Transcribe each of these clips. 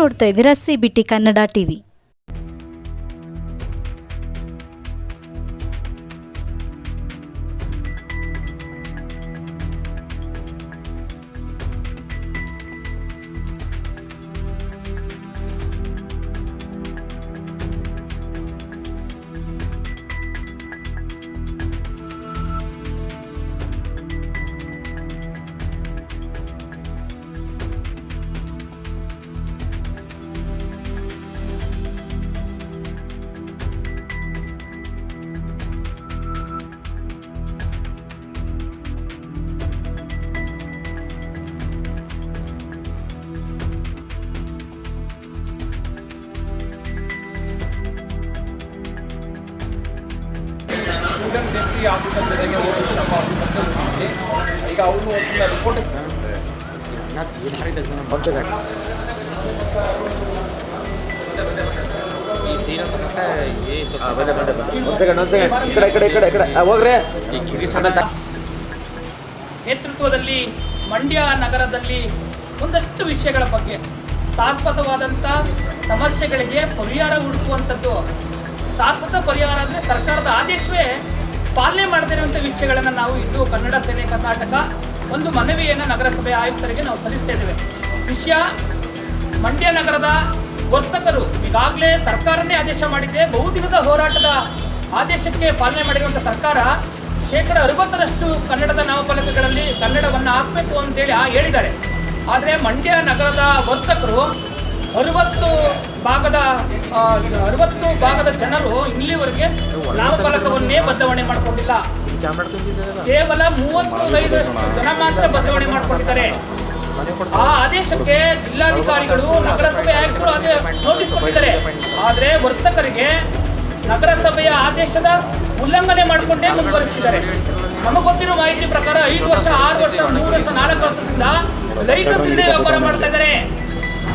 ನೋಡ್ತಾ ಇದ್ದೀರಾ CBT Kannada TV. Student safety officer ಜೊತೆಗೆ ಹೋಗಿ ನಮ್ಮ ಆಫೀಸರ್ ಈಗ ಅವರು ರಿಪೋರ್ಟ್ ನೇತೃತ್ವದಲ್ಲಿ ಮಂಡ್ಯ ನಗರದಲ್ಲಿ ಒಂದಷ್ಟು ವಿಷಯಗಳ ಬಗ್ಗೆ ಶಾಶ್ವತವಾದಂಥ ಸಮಸ್ಯೆಗಳಿಗೆ ಪರಿಹಾರ ಹುಡುಕುವಂಥದ್ದು. ಶಾಶ್ವತ ಪರಿಹಾರ ಅಂದರೆ ಸರ್ಕಾರದ ಆದೇಶವೇ ಪಾಲನೆ ಮಾಡದಿರುವಂಥ ವಿಷಯಗಳನ್ನು ನಾವು ಇಂದು ಕನ್ನಡ ಸೇನೆ ಕರ್ನಾಟಕ ಒಂದು ಮನವಿಯನ್ನು ನಗರಸಭೆ ಆಯುಕ್ತರಿಗೆ ನಾವು ಸಲ್ಲಿಸ್ತಾ ಇದ್ದೇವೆ. ವಿಷಯ ಮಂಡ್ಯ ನಗರದ ವರ್ತಕರು ಈಗಾಗಲೇ ಸರ್ಕಾರನೇ ಆದೇಶ ಮಾಡಿದೆ. ಬಹುದಿನದ ಹೋರಾಟದ ಆದೇಶಕ್ಕೆ ಪಾಲನೆ ಮಾಡಿರುವಂಥ ಸರ್ಕಾರ 60% ಕನ್ನಡದ ನಾಮಫಲಕಗಳಲ್ಲಿ ಕನ್ನಡವನ್ನು ಹಾಕಬೇಕು ಅಂತೇಳಿ ಹೇಳಿದ್ದಾರೆ. ಆದರೆ ಮಂಡ್ಯ ನಗರದ ವರ್ತಕರು 60 ಭಾಗದ ಜನರು ಇಲ್ಲಿವರೆಗೆ ನಾಮಫಲಕವನ್ನೇ ಬದಲಾವಣೆ ಮಾಡಿಕೊಂಡಿಲ್ಲ. ಕೇವಲ 35 ಜನ ಮಾತ್ರ ಬದಲಾವಣೆ ಮಾಡಿಕೊಂಡಿದ್ದಾರೆ. ಆ ಆದೇಶಕ್ಕೆ ಜಿಲ್ಲಾಧಿಕಾರಿಗಳು ನಗರಸಭೆ ಆಯುಕ್ತರು ನೋಟಿಸ್ ಕೊಟ್ಟಿದ್ದಾರೆ. ಆದರೆ ವರ್ತಕರಿಗೆ ನಗರಸಭೆಯ ಆದೇಶದ ಉಲ್ಲಂಘನೆ ಮಾಡಿಕೊಂಡೇ ಮುಂದುವರಿಸಿದ್ದಾರೆ. ನಮಗೆ ಗೊತ್ತಿರೋ ಮಾಹಿತಿ ಪ್ರಕಾರ 5 ವರ್ಷ 6 ವರ್ಷ 3 ವರ್ಷ 4 ವರ್ಷದಿಂದ ಲೈಸೆನ್ಸ್ ಇಲ್ಲದೆ ವ್ಯಾಪಾರ ಮಾಡ್ತಾ ಇದ್ದಾರೆ.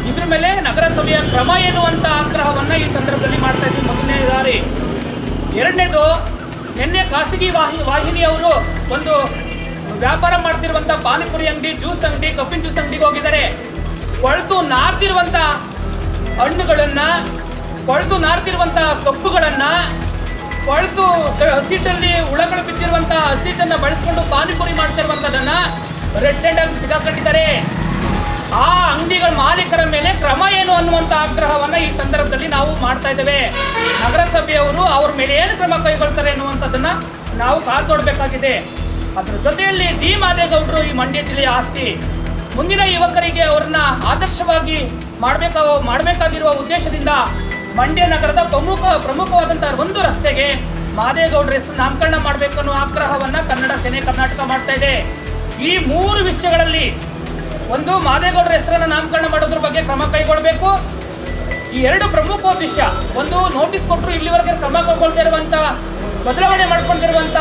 ಇದ್ರ ಮೇಲೆ ನಗರಸಭೆಯ ಕ್ರಮ ಏನು ಅಂತ ಆಗ್ರಹವನ್ನ ಈ ಸಂದರ್ಭದಲ್ಲಿ ಮಾಡ್ತಾ ಇದ್ದೀವಿ. ಮೊದಲನೇ ದಾರಿ. ಎರಡನೇದು, ನಿನ್ನೆ ಖಾಸಗಿ ವಾಹಿನಿಯವರು ಒಂದು ವ್ಯಾಪಾರ ಮಾಡ್ತಿರುವಂತ ಪಾನಿಪುರಿ ಅಂಗಡಿ, ಜ್ಯೂಸ್ ಅಂಗಡಿ, ಕಬ್ಬಿನ ಜ್ಯೂಸ್ ಅಂಗಡಿಗೆ ಹೋಗಿದ್ದಾರೆ. ಕೊಳೆತು ನಾರ್ತಿರುವಂತ ಹಣ್ಣುಗಳನ್ನ, ಕೊಳೆತು ನಾರ್ತಿರುವಂತ ಕಬ್ಬುಗಳನ್ನ, ಕೊಳೆತು ಹಸಿಟ್ಟಲ್ಲಿ ಹುಳಗಳು ಬಿದ್ದಿರುವಂತ ಹಸಿಟ್ಟನ್ನ ಬಳಸಿಕೊಂಡು ಪಾನಿಪುರಿ ಮಾಡ್ತಿರುವಂತದನ್ನ ರೆಡ್ ಹ್ಯಾಂಡ್ ಆಗಿ ಸಿಗಾಕೊಂಡಿದ್ದಾರೆ. ಆ ಅಂಗಡಿಗಳ ಮಾಲೀಕರ ಮೇಲೆ ಕ್ರಮ ಏನು ಅನ್ನುವಂಥ ಆಗ್ರಹವನ್ನ ಈ ಸಂದರ್ಭದಲ್ಲಿ ನಾವು ಮಾಡ್ತಾ ಇದ್ದೇವೆ. ನಗರಸಭೆಯವರು ಅವ್ರ ಮೇಲೆ ಏನು ಕ್ರಮ ಕೈಗೊಳ್ತಾರೆ ಅನ್ನುವಂಥದ್ದನ್ನ ನಾವು ಕಾದ್ಕೊಡ್ಬೇಕಾಗಿದೆ. ಅದರ ಜೊತೆಯಲ್ಲಿ ಜಿ ಮಾದೇಗೌಡರು ಈ ಮಂಡ್ಯ ಜಿಲ್ಲೆಯ ಆಸ್ತಿ. ಮುಂದಿನ ಯುವಕರಿಗೆ ಅವರನ್ನ ಆದರ್ಶವಾಗಿ ಮಾಡಬೇಕಾಗಿರುವ ಉದ್ದೇಶದಿಂದ ಮಂಡ್ಯ ನಗರದ ಪ್ರಮುಖವಾದಂತಹ ಒಂದು ರಸ್ತೆಗೆ ಮಾದೇಗೌಡರ ಹೆಸರು ನಾಮಕರಣ ಮಾಡಬೇಕು ಅನ್ನೋ ಆಗ್ರಹವನ್ನ ಕನ್ನಡ ಸೇನೆ ಕರ್ನಾಟಕ ಮಾಡ್ತಾ ಇದೆ. ಈ 3 ವಿಷಯಗಳಲ್ಲಿ ಒಂದು, ಮಾದೇಗೌಡರ ಹೆಸರನ್ನು ನಾಮಕರಣ ಮಾಡೋದ್ರ ಬಗ್ಗೆ ಕ್ರಮ ಕೈಗೊಳ್ಳಬೇಕು. ಈ 2 ಪ್ರಮುಖವಾದ ವಿಷಯ. ಒಂದು, ನೋಟಿಸ್ ಕೊಟ್ಟರು ಇಲ್ಲಿವರೆಗೆ ಕ್ರಮ ಕೈಗೊಳ್ತಾ ಇರುವಂತ, ಬದಲಾವಣೆ ಮಾಡ್ಕೊಂಡಿರುವಂತ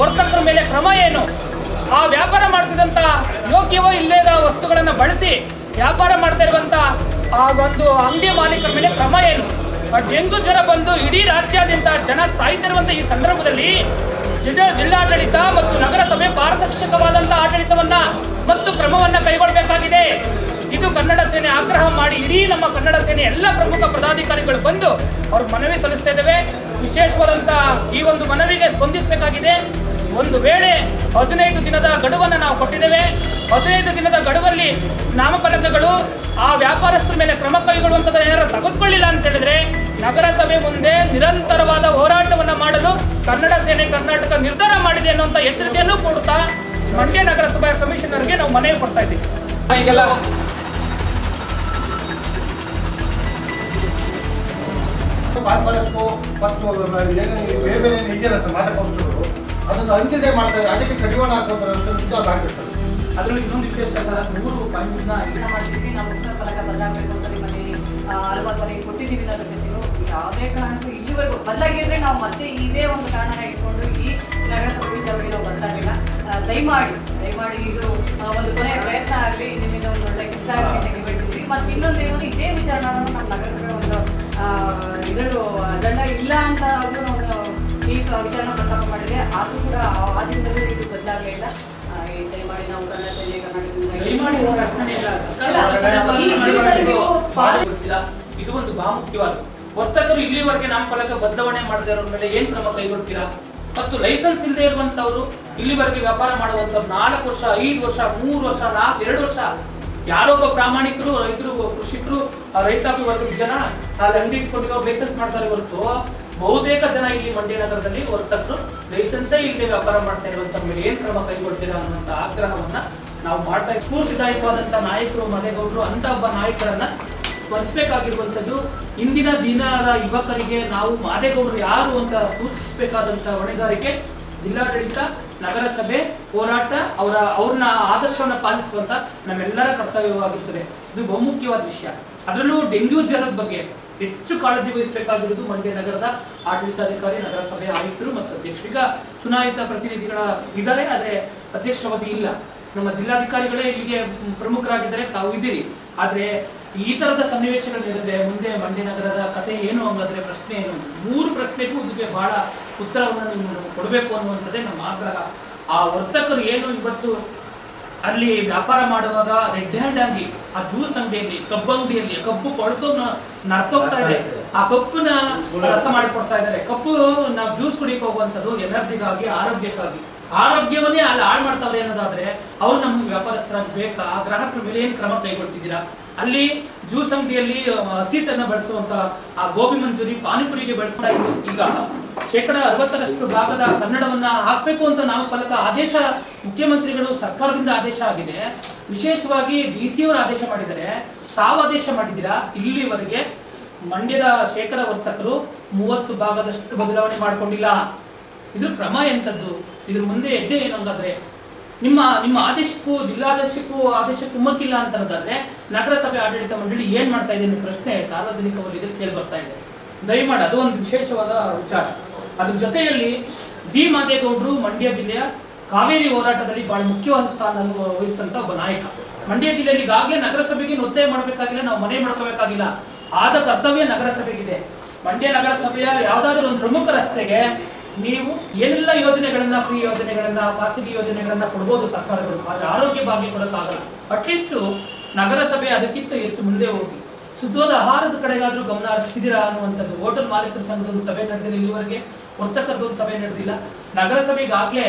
ವರ್ತಕರ ಮೇಲೆ ಕ್ರಮ ಏನು, ಆ ವ್ಯಾಪಾರ ಮಾಡ್ತಿದ್ದಂತ ಯೋಗ್ಯವೋ ಇಲ್ಲದ ವಸ್ತುಗಳನ್ನು ಬಳಸಿ ವ್ಯಾಪಾರ ಮಾಡ್ತಾ ಇರುವಂತ ಆ ಒಂದು ಅಂಗಡಿಯ ಮಾಲೀಕರ ಮೇಲೆ ಕ್ರಮ ಏನು. ಡೆಂಗು ಜ್ವರ ಬಂದು ಇಡೀ ರಾಜ್ಯಾದ್ಯಂತ ಜನ ಸಾಯ್ತಿರುವಂತ ಈ ಸಂದರ್ಭದಲ್ಲಿ ಜಿಲ್ಲಾಡಳಿತ ಮತ್ತು ನಗರಸಭೆ ಪಾರದರ್ಶಕವಾದಂತಹ ಆಡಳಿತವನ್ನ ಮತ್ತು ಕ್ರಮವನ್ನ ಕೈಗೊಳ್ಳಬೇಕಾಗಿದೆ. ಇದು ಕನ್ನಡ ಸೇನೆ ಆಗ್ರಹ ಮಾಡಿ ಇಡೀ ನಮ್ಮ ಕನ್ನಡ ಸೇನೆ ಎಲ್ಲ ಪ್ರಮುಖ ಪದಾಧಿಕಾರಿಗಳು ಬಂದು ಅವ್ರ ಮನವಿ ಸಲ್ಲಿಸ್ತಾ ಇದ್ದೇವೆ. ವಿಶೇಷವಾದಂತಹ ಈ ಒಂದು ಮನವಿಗೆ ಸ್ಪಂದಿಸಬೇಕಾಗಿದೆ. ಒಂದು ವೇಳೆ 15 ದಿನದ ಗಡುವನ್ನು ನಾವು ಕೊಟ್ಟಿದ್ದೇವೆ. 15 ದಿನದ ಗಡುವಲ್ಲಿ ನಾಮಫಲಕಗಳು ಆ ವ್ಯಾಪಾರಸ್ಥರ ಮೇಲೆ ಕ್ರಮ ಕೈಗೊಳ್ಳುವಂಥದ್ದು ಏನಾರು ತೆಗೆದುಕೊಳ್ಳಿಲ್ಲ ಅಂತ ಹೇಳಿದ್ರೆ ನಗರಸಭೆ ಮುಂದೆ ನಿರಂತರವಾದ ಹೋರಾಟವನ್ನು ಮಾಡಲು ಕನ್ನಡ ಸೇನೆ ಕರ್ನಾಟಕ ನಿರ್ಧಾರ ಮಾಡಿದೆ ಅನ್ನುವಂಥ ಎಚ್ಚರಿಕೆಯನ್ನು ಕೊಡ್ತಾ ಮಂಡ್ಯ ನಗರಸಭಾ ಕಮಿಷನರ್ಗೆ ನಾವು ಮನವಿ ಕೊಡ್ತಾ ಇದ್ದೀವಿ. ಈಗೆಲ್ಲ ಬೇರೆ ಇದೆಯಲ್ಲ ಸರ್, ನಾಟಕ ವಸ್ತುಗಳು ಅದನ್ನು ಅಂತ್ಯತೆ ಮಾಡ್ತಾರೆ, ಅದಕ್ಕೆ ಕಡಿವಾಣ ಹಾಕೋತಾರೆ ಅಂತ ಸುಧಾರ ಆಗ್ಬಿಡ್ತಾರೆ. ಅದರಲ್ಲಿ ಇನ್ನೊಂದು ವಿಶೇಷ 3 ಪಾಯಿಂಟ್ಸ್ನ ಮಾಡ್ತೀವಿ. ನಾವು ಮುಖ್ಯ ಫಲಕ ಬದಲಾಗಬೇಕು ಅಂತ ನಿಮ್ಮಲ್ಲಿ ಹಲವಾರು ಬಾರಿ ಕೊಟ್ಟಿದ್ದೀವಿ. ಅದರ ಜೊತೆಗೂ ಯಾವುದೇ ಕಾರಣಕ್ಕೂ ಇಲ್ಲಿವರೆಗೂ ಬದಲಾಗಿದ್ರೆ ನಾವು ಮತ್ತೆ ಇದೇ ಒಂದು ಕಾರಣ ಇಟ್ಕೊಂಡು ಈ ನಗರಸಭೆ ವಿಚಾರವಾಗಿ ನಾವು ಬದಲಾಗಿಲ್ಲ. ದಯಮಾಡಿ ಇದು ಒಂದು ಕೊನೆಯ ಪ್ರಯತ್ನ ಆಗಲಿ, ನಿಮ್ಮಿಂದ ಒಂದು ಒಳ್ಳೆ ಕೆಲಸ ಆಗಲಿ ತೆಗಿಬಿಟ್ಟಿದ್ದೀವಿ. ಮತ್ತು ಇನ್ನೊಂದೇನು, ಇದೇ ವಿಚಾರನ ನಮ್ಮ ನಗರಸಭೆ ಒಂದು ಇದರಲ್ಲೂ ದಂಡ ಇಲ್ಲ ಅಂತ ಅವರು ಈ ವಿಚಾರನ ಪ್ರಸ್ತಾಪ ಮಾಡಿದೆ. ಆದರೂ ಕೂಡ ಆ ದಿನದಲ್ಲೂ ಇದು ಬದಲಾಗಲೇ ಇಲ್ಲ. ದಯಮಾಡಿ ನಾವು ಕನ್ನಡ ಸೇನೆ ಕರ್ನಾಟಕದಿಂದ ಗೊತ್ತಿಲ್ಲ. ಇದು ಒಂದು ಬಹಳ ಮುಖ್ಯವಾದ. ವರ್ತಕರು ಇಲ್ಲಿವರೆಗೆ ನಾಮಫಲಕ ಬದಲಾವಣೆ ಮಾಡದೇ ಇರೋ ಮೇಲೆ ಏನ್ ಕ್ರಮ ಕೈಗೊಳ್ತೀರಾ? ಮತ್ತು ಲೈಸೆನ್ಸ್ ಇಲ್ಲದೆ ಇರುವಂತವ್ರು ಇಲ್ಲಿವರೆಗೆ ವ್ಯಾಪಾರ ಮಾಡುವಂತವ್ರು 4 ವರ್ಷ, 5 ವರ್ಷ, 3 ವರ್ಷ, 2 ವರ್ಷ, ಯಾರೊಬ್ಬ ಪ್ರಾಮಾಣಿಕರು, ರೈತರು, ಕೃಷಿಕರು, ರೈತಾಪಿ ವರ್ಗದ ಜನ ಅಲ್ಲಿ ಅಂಗಡಿ ಇಟ್ಕೊಂಡಿರೋ ಲೈಸೆನ್ಸ್ ಮಾಡ್ತಾರೆ ಹೊರತು ಬಹುತೇಕ ಜನ ಇಲ್ಲಿ ಮಂಡ್ಯ ನಗರದಲ್ಲಿ ವರ್ತಕರು ಲೈಸೆನ್ಸೇ ಇಲ್ಲದೆ ವ್ಯಾಪಾರ ಮಾಡ್ತಾ ಇರುವಂತ ಮೇಲೆ ಏನ್ ಕ್ರಮ ಕೈಗೊಳ್ತೀರಾ ಅನ್ನುವಂತ ಆಗ್ರಹವನ್ನ ನಾವು ಮಾಡ್ತಾ ಇದ್ದೀವಿ. ಸ್ಫೂರ್ತಿದಾಯಕವಾದಂತ ನಾಯಕರು, ಮನೆಗೌಡರು ಅಂತ ಒಬ್ಬ ನಾಯಕರನ್ನ ಸ್ಮರಿಸಬೇಕಾಗಿರುವಂತದ್ದು. ಇಂದಿನ ದಿನದ ಯುವಕರಿಗೆ ನಾವು ಮಾದೇಗೌಡರು ಯಾರು ಅಂತ ಸೂಚಿಸಬೇಕಾದಂತ ಹೊಣೆಗಾರಿಕೆ ಜಿಲ್ಲಾಡಳಿತ, ನಗರಸಭೆ, ಹೋರಾಟ, ಅವ್ರನ್ನ ಆದರ್ಶವನ್ನ ಪಾಲಿಸುವಂತ ನಮ್ಮೆಲ್ಲರ ಕರ್ತವ್ಯವಾಗಿರ್ತದೆ. ಇದು ಬಹುಮುಖ್ಯವಾದ ವಿಷಯ. ಅದರಲ್ಲೂ ಡೆಂಗ್ಯೂ ಜ್ವರದ ಬಗ್ಗೆ ಹೆಚ್ಚು ಕಾಳಜಿ ವಹಿಸಬೇಕಾಗಿರುವುದು ಮಂಡ್ಯ ನಗರದ ಆಡಳಿತಾಧಿಕಾರಿ, ನಗರಸಭೆ ಆಯುಕ್ತರು ಮತ್ತು ಅಧ್ಯಕ್ಷರು. ಈಗ ಚುನಾಯಿತ ಪ್ರತಿನಿಧಿಗಳ ಇದ್ದಾರೆ, ಆದ್ರೆ ಅಧ್ಯಕ್ಷವಧಿ ಇಲ್ಲ. ನಮ್ಮ ಜಿಲ್ಲಾಧಿಕಾರಿಗಳೇ ಇಲ್ಲಿಗೆ ಪ್ರಮುಖರಾಗಿದ್ದಾರೆ, ತಾವು ಇದ್ದೀರಿ. ಆದ್ರೆ ಈ ತರದ ಸನ್ನಿವೇಶಗಳು ನಡೆದ್ರೆ ಮುಂದೆ ಮಂಡ್ಯ ನಗರದ ಕತೆ ಏನು ಹಂಗಾದ್ರೆ ಪ್ರಶ್ನೆ ಏನು? 3 ಪ್ರಶ್ನೆಗೂ ಇದಕ್ಕೆ ಬಹಳ ಉತ್ತರವನ್ನು ನೀವು ಕೊಡಬೇಕು ಅನ್ನುವಂಥದ್ದೇ ನಮ್ಮ ಆಗ್ರಹ. ಆ ವರ್ತಕರು ಏನು ಇವತ್ತು ಅಲ್ಲಿ ವ್ಯಾಪಾರ ಮಾಡುವಾಗ ರೆಡ್ ಹ್ಯಾಂಡ್ ಆಗಿ ಆ ಜ್ಯೂಸ್ ಅಂಗಡಿಯಲ್ಲಿ, ಕಬ್ಬು ಅಂಗಡಿಯಲ್ಲಿ ಕಬ್ಬು ಕೊಳ್ತು ನರ್ತೋಗ್ತಾ ಇದೆ, ಆ ಕಬ್ಬನ್ನ ರಸ ಮಾಡಿಕೊಡ್ತಾ ಇದ್ದಾರೆ. ಕಬ್ಬು ನಾವು ಜ್ಯೂಸ್ ಕುಡಿಯಕ್ಕೆ ಹೋಗುವಂಥದ್ದು ಎನರ್ಜಿಗಾಗಿ, ಆರೋಗ್ಯಕ್ಕಾಗಿ. ಆರೋಗ್ಯವನ್ನೇ ಅಲ್ಲಿ ಹಾಳು ಮಾಡ್ತಾವ್ರೆ ಅನ್ನೋದಾದ್ರೆ ಅವ್ರು ನಮ್ಮ ವ್ಯಾಪಾರಸ್ಥರಾಗಿ ಬೇಕಾ? ಗ್ರಾಹಕರ ಮೇಲೆ ಏನ್ ಕ್ರಮ ಕೈಗೊಳ್ತಿದ್ದೀರಾ? ಅಲ್ಲಿ ಜ್ಯೂಸ್ ಅಂಗಡಿಯಲ್ಲಿ ಹಸಿಟ್ಟನ್ನ ಬಳಸುವಂತ ಆ ಗೋಬಿ ಮಂಚೂರಿ, ಪಾನಿಪುರಿಗೆ ಬಳಸ್ತಾ ಇತ್ತು. ಈಗ 60% ಭಾಗದ ಕನ್ನಡವನ್ನ ಹಾಕ್ಬೇಕು ಅಂತ ನಾಮಫಲಕ ಆದೇಶ ಮುಖ್ಯಮಂತ್ರಿಗಳು ಸರ್ಕಾರದಿಂದ ಆದೇಶ ಆಗಿದೆ. ವಿಶೇಷವಾಗಿ DC ಅವರು ಆದೇಶ ಮಾಡಿದ್ದಾರೆ, ತಾವು ಆದೇಶ ಮಾಡಿದ್ದೀರಾ. ಇಲ್ಲಿವರೆಗೆ ಮಂಡ್ಯದ ವರ್ತಕರು 30 ಭಾಗದಷ್ಟು ಬದಲಾವಣೆ ಮಾಡ್ಕೊಂಡಿಲ್ಲ. ಇದ್ರ ಕ್ರಮ ಎಂತದ್ದು? ಇದ್ರ ಮುಂದೆ ಹೆಜ್ಜೆ ಏನಂಗಾದ್ರೆ ನಿಮ್ಮ ಆದೇಶಕ್ಕೂ ಜಿಲ್ಲಾದೇಶಕ್ಕೂ ಆದೇಶಕ್ಕೂ ಕುಮ್ಮಕ್ಕಿಲ್ಲ ಅಂತಂದ್ರೆ ನಗರಸಭೆ ಆಡಳಿತ ಮಂಡಳಿ ಏನ್ ಮಾಡ್ತಾ ಇದೆ ಅನ್ನೋ ಪ್ರಶ್ನೆ ಸಾರ್ವಜನಿಕ ವಲಯದಲ್ಲಿ ಕೇಳಿ ಬರ್ತಾ ಇದೆ. ದಯಮಾಡಿ ಅದು ಒಂದು ವಿಶೇಷವಾದ ವಿಚಾರ. ಅದ್ರ ಜೊತೆಯಲ್ಲಿ ಜಿ ಮಾದೇಗೌಡರು ಮಂಡ್ಯ ಜಿಲ್ಲೆಯ ಕಾವೇರಿ ಹೋರಾಟದಲ್ಲಿ ಬಹಳ ಮುಖ್ಯವಾದ ಸ್ಥಾನ ವಹಿಸಿದಂತ ಒಬ್ಬ ನಾಯಕ. ಮಂಡ್ಯ ಜಿಲ್ಲೆಯಲ್ಲಿ ಈಗಾಗಲೇ ನಗರಸಭೆಗೆ ಒತ್ತಾಯ ಮಾಡಬೇಕಾಗಿಲ್ಲ, ನಾವು ಮನೆ ಮಾಡ್ಕೋಬೇಕಾಗಿಲ್ಲ. ಆದ ಕರ್ತವ್ಯ ನಗರಸಭೆಗಿದೆ. ಮಂಡ್ಯ ನಗರಸಭೆಯ ಯಾವ್ದಾದ್ರು ಒಂದು ಪ್ರಮುಖ ರಸ್ತೆಗೆ ನೀವು ಏನೆಲ್ಲ ಯೋಜನೆಗಳನ್ನ, ಫ್ರೀ ಯೋಜನೆಗಳನ್ನ, ಖಾಸಗಿ ಯೋಜನೆಗಳನ್ನ ಕೊಡ್ಬೋದು ಸರ್ಕಾರಗಳು, ಆದ್ರೆ ಆರೋಗ್ಯ ಭಾಗ್ಯ ಕೊಡೋಕ್ಕಾಗಲ್ಲ. ಅಟ್ಲೀಸ್ಟ್ ನಗರಸಭೆ ಅದಕ್ಕಿಂತ ಹೆಚ್ಚು ಮುಂದೆ ಹೋಗಿ ಶುದ್ಧವಾದ ಆಹಾರದ ಕಡೆಗಾದ್ರೂ ಗಮನ ಹರಿಸ್ತಿದ್ದೀರಾ ಅನ್ನುವಂಥದ್ದು. ಹೋಟೆಲ್ ಮಾಲೀಕರ ಸಂಘದೊಂದು ಸಭೆ ನಡೆದಿಲ್ಲ ಇಲ್ಲಿವರೆಗೆ, ವರ್ತಕರದೊಂದು ಸಭೆ ನಡೆದಿಲ್ಲ. ನಗರಸಭೆಗಾಗ್ಲೇ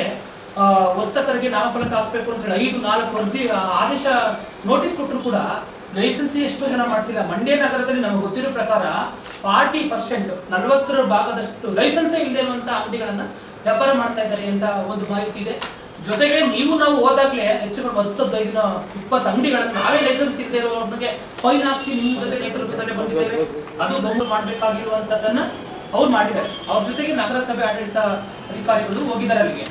ವರ್ತಕರಿಗೆ ನಾಮಫಲಕ ಹಾಕ್ಬೇಕು ಅಂತ ಹೇಳಿ 5-4 ಅರ್ಜಿ ಆದೇಶ ನೋಟಿಸ್ ಕೊಟ್ಟರು ಕೂಡ ಲೈಸೆನ್ಸ್ ಎಷ್ಟೋ ಜನ ಮಾಡಿಸಿಲ್ಲ. ಮಂಡ್ಯ ನಗರದಲ್ಲಿ ನಮಗೆ ಗೊತ್ತಿರೋ ಪ್ರಕಾರ 40% 40 ಭಾಗದಷ್ಟು ಲೈಸೆನ್ಸೇ ಇಲ್ಲದೆ ಇರುವಂತ ಅಂಗಡಿಗಳನ್ನ ವ್ಯಾಪಾರ ಮಾಡ್ತಾ ಇದ್ದಾರೆ ಅಂತ ಒಂದು ಮಾಹಿತಿ ಇದೆ. ಜೊತೆಗೆ ನಾವು ಹೋದಾಗ್ಲೇ ಹೆಚ್ಚು 15-20 ಅಂಗಡಿಗಳನ್ನ ನಾವೇ ಲೈಸೆನ್ಸ್ ಇಲ್ಲದೆ ಇರೋರಿಗೆ ಫೈನ್ ಹಾಕಿ ನಿಮ್ಮ ಜೊತೆ ನೇತೃತ್ವದಲ್ಲಿ ಬಂದಿದ್ದೇವೆ. ಅದು ದೊಡ್ಡ ಮಾಡಬೇಕಾಗಿರುವಂತದನ್ನ ಅವ್ರು ಮಾಡಿದ್ದಾರೆ. ಅವ್ರ ಜೊತೆಗೆ ನಗರಸಭೆ ಆಡಳಿತ ಅಧಿಕಾರಿಗಳು ಹೋಗಿದ್ದಾರೆ. ಅಲ್ಲಿಗೆ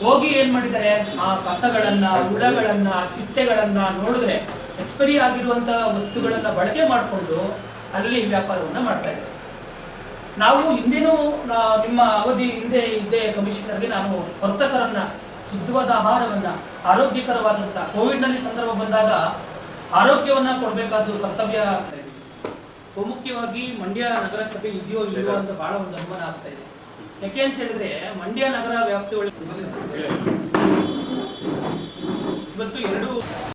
ಹೋಗಿ ಏನ್ ಮಾಡಿದ್ದಾರೆ, ಆ ಕಸಗಳನ್ನ, ಹುಳಗಳನ್ನ, ಚಿಟ್ಟೆಗಳನ್ನ ನೋಡಿದ್ರೆ ಎಕ್ಸ್ಪೈರಿ ಆಗಿರುವಂತ ವಸ್ತುಗಳನ್ನ ಬಳಕೆ ಮಾಡಿಕೊಂಡು ಅಲ್ಲಿ ವ್ಯಾಪಾರವನ್ನ ಮಾಡ್ತಾ ಇದ್ದಾರೆ. ನಾವು ಹಿಂದೆನೂ ನಿಮ್ಮ ಅವಧಿ ಹಿಂದೆ ಇದ್ದೇ ಕಮಿಷನರ್ಗೆ ನಾನು ವರ್ತಕರನ್ನ ಶುದ್ಧವಾದ ಆಹಾರವನ್ನ, ಆರೋಗ್ಯಕರವಾದಂತ ಕೋವಿಡ್ ನಲ್ಲಿ ಸಂದರ್ಭ ಬಂದಾಗ ಆರೋಗ್ಯವನ್ನ ಕೊಡಬೇಕಾದ ಕರ್ತವ್ಯ. ಬಹುಮುಖ್ಯವಾಗಿ ಮಂಡ್ಯ ನಗರಸಭೆ ಇದೆಯೋ ಇಲ್ಲವೋ ಅಂತ ಬಹಳ ಒಂದು ಅನುಮಾನ ಆಗ್ತಾ ಇದೆ. ಯಾಕೆ ಅಂತ ಹೇಳಿದ್ರೆ ಮಂಡ್ಯ ನಗರ ವ್ಯಾಪ್ತಿ ಒಳಗೆ ಇವತ್ತು 2